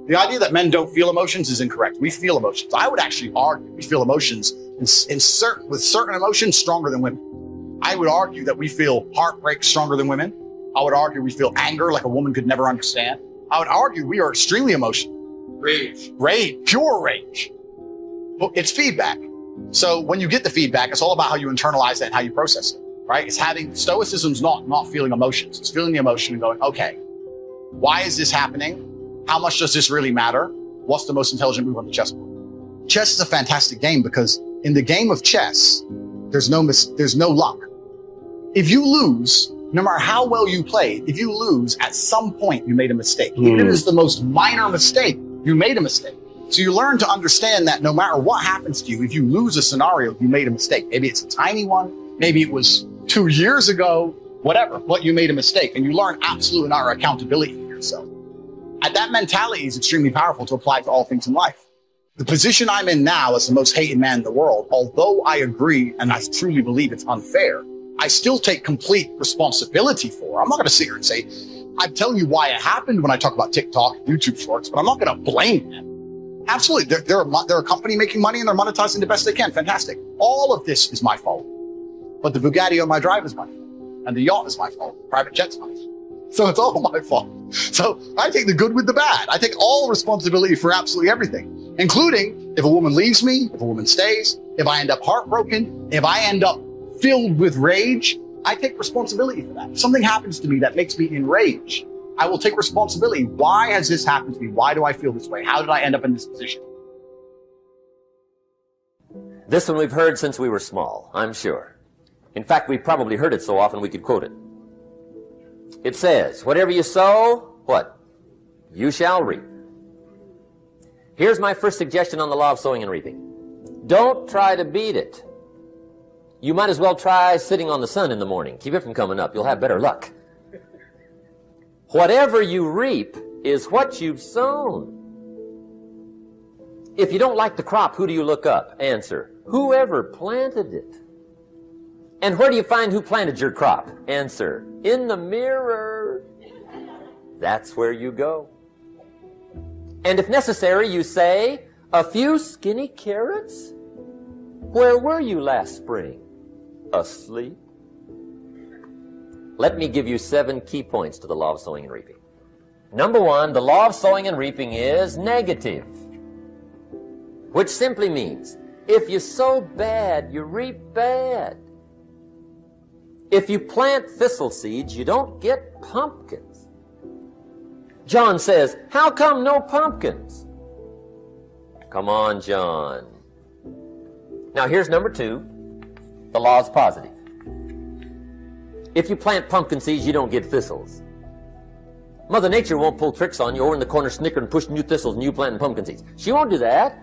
The idea that men don't feel emotions is incorrect. We feel emotions. I would actually argue we feel emotions with certain emotions stronger than women. I would argue that we feel heartbreak stronger than women. I would argue we feel anger like a woman could never understand. I would argue we are extremely emotional. Rage, pure rage. Well, it's feedback. So when you get the feedback, it's all about how you internalize it and how you process it, right? It's having, stoicism's not feeling emotions. It's feeling the emotion and going, okay, why is this happening? How much does this really matter? What's the most intelligent move on the chessboard? Chess is a fantastic game because in the game of chess, there's no luck. If you lose, no matter how well you played, if you lose, at some point you made a mistake. Even if it's the most minor mistake, you made a mistake. So you learn to understand that no matter what happens to you, if you lose a scenario, you made a mistake. Maybe it's a tiny one. Maybe it was 2 years ago, whatever, but you made a mistake. And you learn absolute and utter accountability for yourself. And that mentality is extremely powerful to apply to all things in life. The position I'm in now as the most hated man in the world, although I agree and I truly believe it's unfair, I still take complete responsibility for. I'm not going to sit here and say, I'm telling you why it happened when I talk about TikTok, YouTube Shorts, but I'm not going to blame them. Absolutely. They're a company making money and they're monetizing the best they can. Fantastic. All of this is my fault. But the Bugatti on my drive is my fault. And the yacht is my fault. Private jet's my fault. So it's all my fault. So I take the good with the bad. I take all responsibility for absolutely everything, including if a woman leaves me, if a woman stays, if I end up heartbroken, if I end up filled with rage, I take responsibility for that. If something happens to me that makes me enraged, I will take responsibility. Why has this happened to me? Why do I feel this way? How did I end up in this position? This one we've heard since we were small, I'm sure. In fact, we've probably heard it so often we could quote it. It says, whatever you sow, what? You shall reap. Here's my first suggestion on the law of sowing and reaping. Don't try to beat it. You might as well try sitting on the sun in the morning. Keep it from coming up. You'll have better luck. Whatever you reap is what you've sown. If you don't like the crop, who do you look up? Answer, whoever planted it. And where do you find who planted your crop? Answer, in the mirror. That's where you go. And if necessary, you say, a few skinny carrots? Where were you last spring? Asleep? Let me give you 7 key points to the law of sowing and reaping. Number 1, the law of sowing and reaping is negative, which simply means if you sow bad, you reap bad. If you plant thistle seeds, you don't get pumpkins. John says, how come no pumpkins? Come on, John. Now here's number 2. The law is positive. If you plant pumpkin seeds, you don't get thistles. Mother Nature won't pull tricks on you over in the corner snickering and pushing you thistles and you planting pumpkin seeds. She won't do that.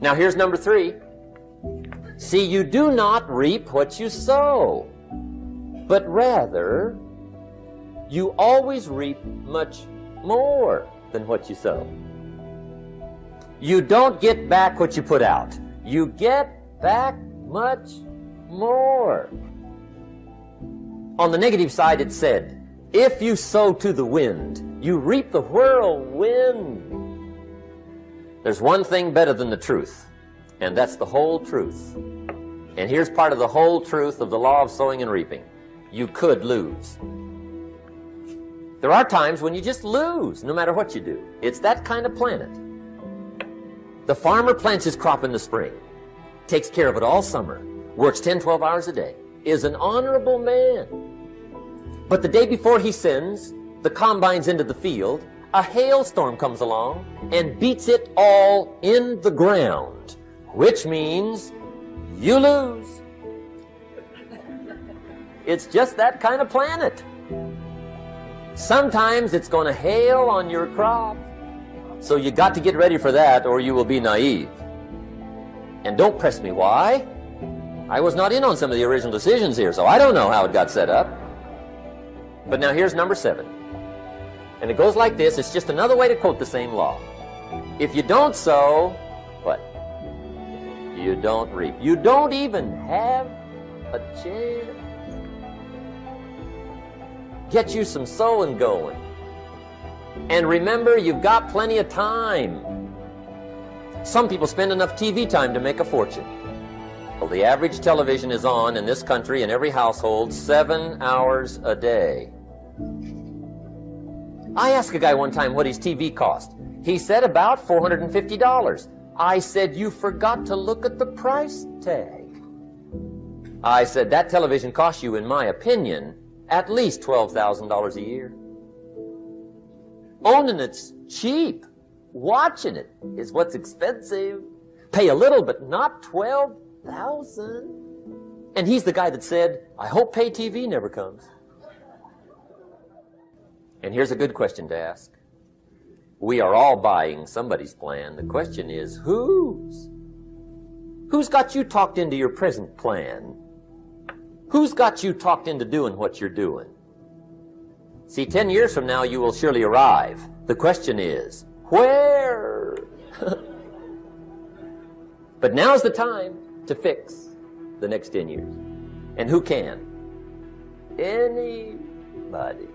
Now here's number 3. See, you do not reap what you sow, but rather you always reap much more than what you sow. You don't get back what you put out. You get back much more. On the negative side, it said, if you sow to the wind, you reap the whirlwind. There's one thing better than the truth, and that's the whole truth. And here's part of the whole truth of the law of sowing and reaping. You could lose. There are times when you just lose, no matter what you do. It's that kind of planet. The farmer plants his crop in the spring, takes care of it all summer, works 10, 12 hours a day, is an honorable man. But the day before he sends the combines into the field, a hailstorm comes along and beats it all in the ground, which means you lose. It's just that kind of planet. Sometimes it's going to hail on your crop, so you got to get ready for that or you will be naive. And don't press me why. I was not in on some of the original decisions here, so I don't know how it got set up. But now here's number 7. And it goes like this. It's just another way to quote the same law. If you don't sow, what? You don't reap. You don't even have a chance. Get you some sowing going. And remember, you've got plenty of time. Some people spend enough TV time to make a fortune. Well, the average television is on in this country in every household 7 hours a day. I asked a guy one time what his TV cost. He said about $450. I said, you forgot to look at the price tag. I said, that television costs you, in my opinion, at least $12,000 a year. Owning it's cheap. Watching it is what's expensive. Pay a little, but not $12,000. And he's the guy that said, I hope pay TV never comes. And here's a good question to ask. We are all buying somebody's plan. The question is, whose? Who's got you talked into your present plan? Who's got you talked into doing what you're doing? See, 10 years from now, you will surely arrive. The question is, where? But now's the time to fix the next 10 years. And who can? Anybody.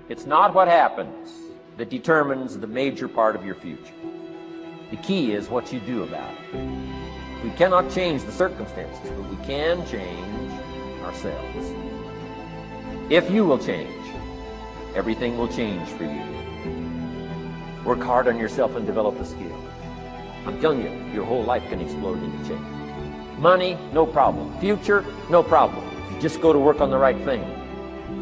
It's not what happens that determines the major part of your future. The key is what you do about it. We cannot change the circumstances, but we can change ourselves. If you will change, everything will change for you. Work hard on yourself and develop the skill. I'm telling you, your whole life can explode into change. Money, no problem. Future, no problem. If you just go to work on the right thing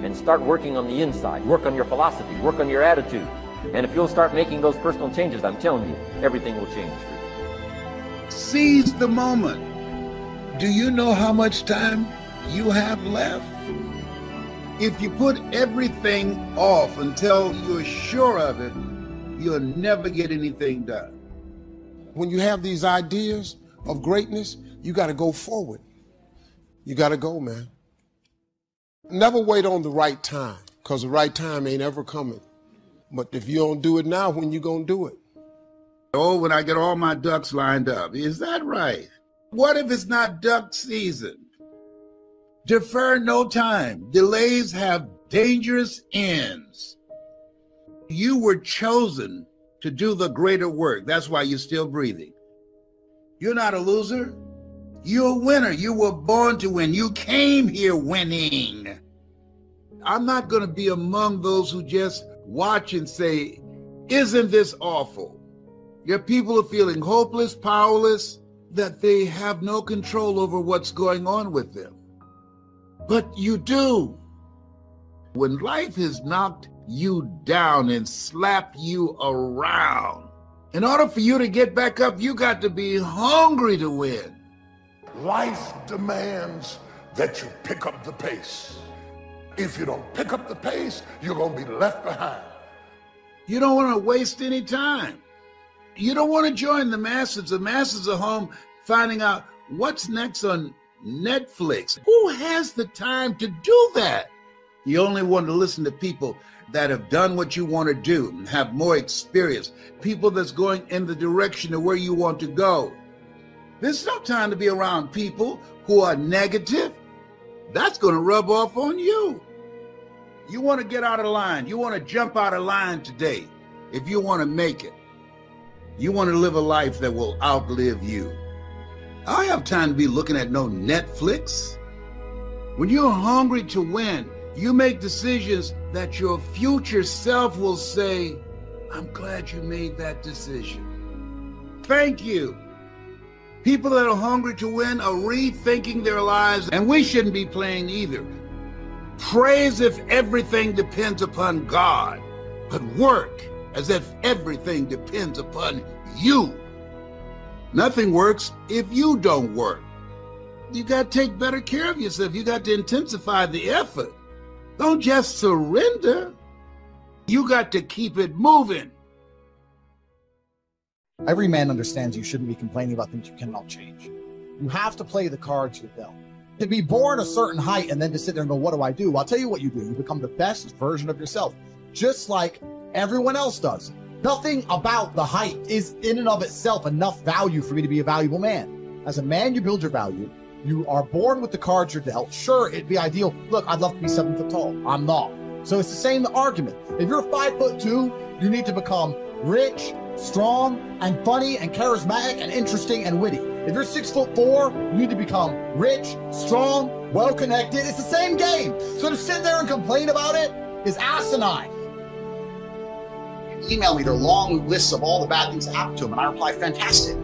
and start working on the inside, work on your philosophy, work on your attitude. And if you'll start making those personal changes, I'm telling you, everything will change for you. Seize the moment. Do you know how much time you have left? If you put everything off until you're sure of it, you'll never get anything done. When you have these ideas of greatness, you got to go forward. You got to go, man. Never wait on the right time, because the right time ain't ever coming. But if you don't do it now, when you gonna do it? Oh, when I get all my ducks lined up. Is that right? What if it's not duck season? Defer no time. Delays have dangerous ends. You were chosen to do the greater work. That's why you're still breathing. You're not a loser. You're a winner. You were born to win. You came here winning. I'm not going to be among those who just watch and say, isn't this awful? Your people are feeling hopeless, powerless, that they have no control over what's going on with them. But you do. When life has knocked you down and slapped you around, in order for you to get back up, you got to be hungry to win. Life demands that you pick up the pace. If you don't pick up the pace, you're going to be left behind. You don't want to waste any time. You don't want to join the masses. The masses are home finding out what's next on Netflix. Who has the time to do that? You only want to listen to people that have done what you want to do and have more experience, people that's going in the direction of where you want to go. There's no time to be around people who are negative. That's going to rub off on you. You want to get out of line. You want to jump out of line today if you want to make it. You want to live a life that will outlive you. I don't have time to be looking at no Netflix. When you're hungry to win, you make decisions that your future self will say, I'm glad you made that decision. Thank you. People that are hungry to win are rethinking their lives, and we shouldn't be playing either. Pray as if everything depends upon God, but work as if everything depends upon you. Nothing works if you don't work. You got to take better care of yourself. You got to intensify the effort. Don't just surrender. You got to keep it moving. Every man understands you shouldn't be complaining about things you cannot change. You have to play the cards you're dealt. To be born a certain height and then to sit there and go, what do I do? Well, I'll tell you what you do. You become the best version of yourself, just like everyone else does. Nothing about the height is in and of itself enough value for me to be a valuable man. As a man, you build your value. You are born with the cards you're dealt. Sure, it'd be ideal. Look, I'd love to be 7 foot tall. I'm not. So it's the same argument. If you're 5'2", you need to become rich, strong, and funny, and charismatic, and interesting, and witty. If you're 6'4", you need to become rich, strong, well-connected. It's the same game. So to sit there and complain about it is asinine. Email me their long lists of all the bad things that happened to them, and I reply, fantastic.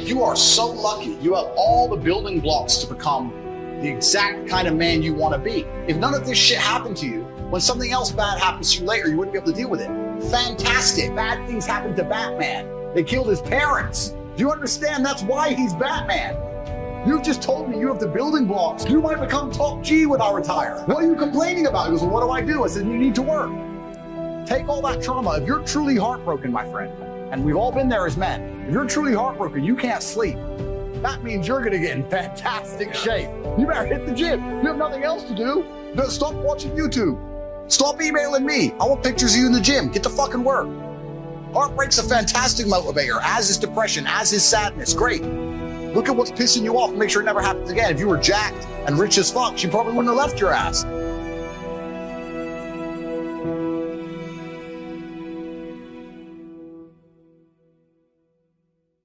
You are so lucky. You have all the building blocks to become the exact kind of man you want to be. If none of this shit happened to you, when something else bad happens to you later, you wouldn't be able to deal with it. Fantastic. Bad things happened to Batman. They killed his parents. Do you understand? That's why he's Batman. You've just told me you have the building blocks. You might become top G when I retire. What are you complaining about? He goes, well, what do I do? I said, you need to work. Take all that trauma. If you're truly heartbroken, my friend, and we've all been there as men, if you're truly heartbroken, you can't sleep. That means you're gonna get in fantastic shape. You better hit the gym. You have nothing else to do. Stop watching YouTube. Stop emailing me. I want pictures of you in the gym. Get to fucking work. Heartbreak's a fantastic motivator, as is depression, as is sadness. Great. Look at what's pissing you off and make sure it never happens again. If you were jacked and rich as fuck, she probably wouldn't have left your ass.